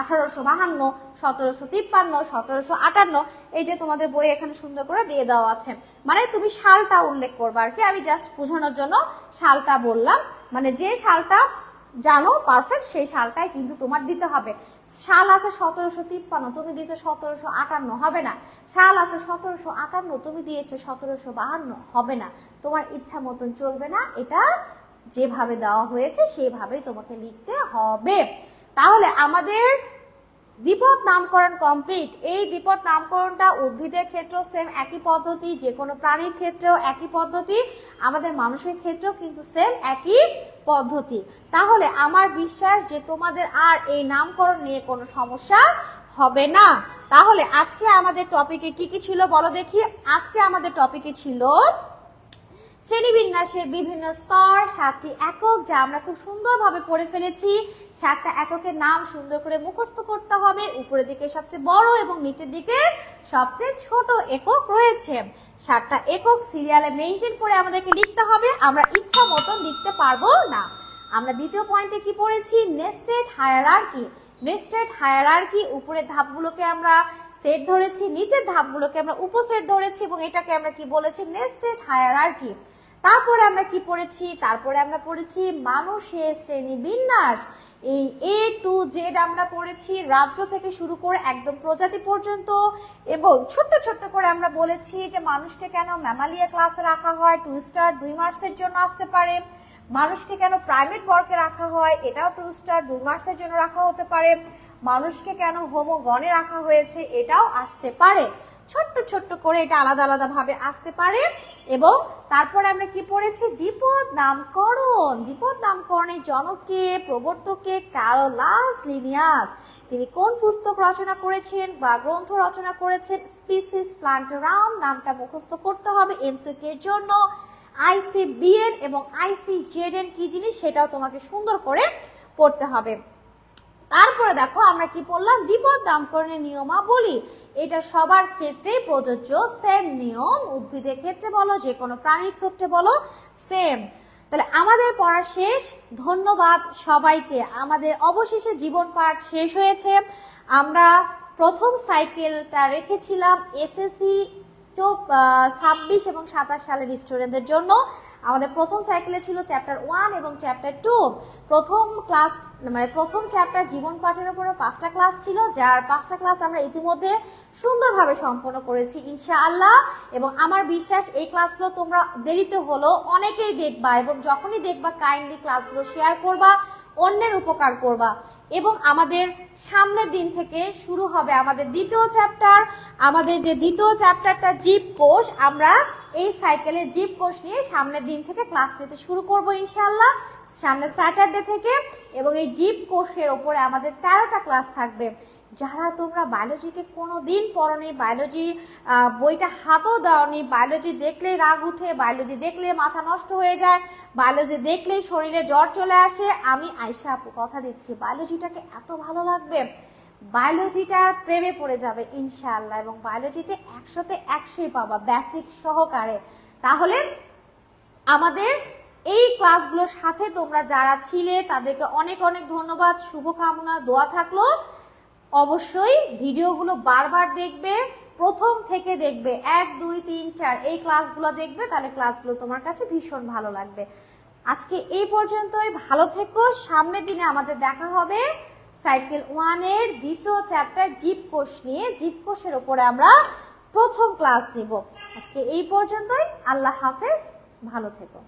Speaker 1: 1852, 1753, 1758, এই যে তোমাদের বই এখানে সুন্দর করে দিয়ে দেওয়া আছে। মানে তুমি সালটা উল্লেখ করবে আর কি, আমি জাস্ট বোঝানোর জন্য সালটা বললাম। মানে যে সালটা জানো পারফেক্ট সেই সালটাই কিন্তু তোমার দিতে হবে। সাল আছে 1753, তুমি দিয়েছো 1758, হবে না। সাল আছে 1758, তুমি দিয়েছো 1752, হবে না। তোমার ইচ্ছা মতন চলবে না, এটা যেভাবে দেওয়া হয়েছে সেভাবেই তোমাকে লিখতে হবে। তাহলে আমাদের দ্বিপদ নামকরণ কমপ্লিট। এই দ্বিপদ নামকরণটা উদ্ভিদের ক্ষেত্রেও সেম একই পদ্ধতি, যে কোনো প্রাণীর ক্ষেত্রেও একই পদ্ধতি, আমাদের মানুষের ক্ষেত্রেও কিন্তু সেম একই পদ্ধতি। তাহলে আমার বিশ্বাস যে তোমাদের আর এই নামকরণ নিয়ে কোনো সমস্যা হবে না। তাহলে আজকে আমাদের টপিকে কি কি ছিল বলো দেখি। আজকে আমাদের টপিকে ছিল শ্রেণীবিন্যাসের বিভিন্ন স্তর, 7টি একক, যা আমরা খুব সুন্দরভাবে পড়ে ফেলেছি। 7টা এককের নাম সুন্দর করে মুখস্থ করতে হবে। উপরের দিকে সবচেয়ে বড় এবং নিচের দিকে সবচেয়ে ছোট একক রয়েছে। 7টা একক সিরিয়ালে মেইনটেইন করে আমাদেরকে লিখতে হবে, আমরা ইচ্ছা মতন লিখতে পারবো না। আমরা দ্বিতীয় পয়েন্টে কি পড়েছি? Nested hierarchy. নেস্টেড হায়ারার্কি, উপরের ধাপগুলোকে আমরা সেট ধরেছি, নিচের ধাপগুলোকে আমরা উপসেট ধরেছি এবং এটাকে আমরা কি বলেছি? Nested hierarchy. তারপরে আমরা কি পড়েছি? তারপরে আমরা পড়েছি মানুষের শ্রেণী বিন্যাস। এই A to Z আমরা পড়েছি, রাজ্য থেকে শুরু করে একদম প্রজাতি পর্যন্ত। এবং ছোট্ট ছোট্ট করে আমরা বলেছি যে মানুষকে কেন ম্যামালিয়া ক্লাসে রাখা হয়, 2 স্টার 2 মার্কসের জন্য আসতে পারে। মানুষকে কেন প্রাইমেট বর্গে রাখা হয়, এটাও 2 স্টার 2 মার্কসের জন্য রাখা হতে পারে। মানুষকে কেন হোমোগণে রাখা হয়েছে, এটাও আসতে পারে। ছোট্ট ছোট্ট করে এটা আলাদা আলাদা ভাবে আসতে পারে। এবং তারপরে আমরা কি পড়েছি? দ্বিপদ নামকরণ। দ্বিপদ নামকরণের জনককে, প্রবর্তককে ক্যারোলাস লিনিয়াস। তিনি কোন পুস্তক রচনা করেছেন বা গ্রন্থ রচনা করেছেন? স্পিসিস প্লান্টারাম। নামটা মুখস্থ করতে হবে এমসিকিউ এর জন্য। ICBN এবং ICZN কি জিনিস সেটাও তোমাকে সুন্দর করে পড়তে হবে। তারপরে দেখো আমরা কি পড়লাম? দ্বিপদ নামকরণের নিয়মাবলী। এটা সবার ক্ষেত্রে প্রযোজ্য, সেম নিয়ম। উদ্ভিদের ক্ষেত্রে বলো, যে কোনো প্রাণীর ক্ষেত্রে বলো, সেম। তাহলে আমাদের পড়া শেষ। ধন্যবাদ সবাইকে। আমাদের অবশেষে জীবন পাঠ শেষ হয়েছে। আমরা প্রথম সাইকেলটা রেখেছিলাম SSC 26 এবং 27 সালের স্টুডেন্টদের জন্য। আমাদের প্রথম সাইকেলে ছিল চ্যাপ্টার 1 এবং চ্যাপ্টার 2। প্রথম ক্লাস মানে প্রথম চ্যাপ্টার জীবন পাঠের উপরে 5টা ক্লাস ছিল, যার 5টা ক্লাস আমরা ইতিমধ্যে সুন্দরভাবে সম্পন্ন করেছি ইনশাআল্লাহ। এবং আমার বিশ্বাস এই ক্লাসগুলো তোমরা দেরিতে হলো অনেকেই দেখবা, এবং যখনই দেখবা কাইন্ডলি ক্লাসগুলো শেয়ার করবা, অন্যের উপকার করবা। এবং আমাদের সামনের দিন থেকে শুরু হবে আমাদের দ্বিতীয় চ্যাপ্টার। আমাদের যে দ্বিতীয় চ্যাপ্টারটা জীবকোষ, আমরা এই সাইকেলের জীবকোষ নিয়ে সামনের দিন থেকে ক্লাস নিতে শুরু করব ইনশাআল্লাহ, সামনের স্যাটারডে থেকে। এবং এই জীবকোষের ওপরে আমাদের 13টা ক্লাস থাকবে। যারা তোমরা বায়োলজিকে কোনোদিন পড়োনি, বায়োলজি বইটা হাতও দাওনি, বায়োলজি দেখলেই রাগ উঠে, বায়োলজি দেখলে মাথা নষ্ট হয়ে যায়, বায়োলজি দেখলেই শরীরে জ্বর চলে আসে, আমি আয়শা আপু কথা দিচ্ছি বায়োলজিটাকে এত ভালো লাগবে, বায়োলজিটার প্রেমে পড়ে যাবে ইনশাআল্লাহ। এবং বায়োলজিতে 100তে 100 পাবা বেসিক সহকারে। তাহলে আমাদের এই ক্লাসগুলোর সাথে তোমরা যারা ছিলে তাদেরকে অনেক অনেক ধন্যবাদ, শুভকামনা, দোয়া থাকলো। অবশ্যই ভিডিওগুলো বারবার দেখবে, প্রথম থেকে দেখবে, 1 2 3 4 এই ক্লাসগুলো দেখবে, তাহলে ক্লাসগুলো তোমার কাছে ভীষণ ভালো লাগবে। আজকে এই পর্যন্তই, ভালো থেকো। সামনের দিনে আমাদের দেখা হবে সাইকেল 1 এর দ্বিতীয় চ্যাপ্টার জীব কোষ নিয়ে। জীব কোষের উপরে আমরা প্রথম ক্লাস নিব। আজকে এই পর্যন্তই, আল্লাহ হাফেজ, ভালো থেকো।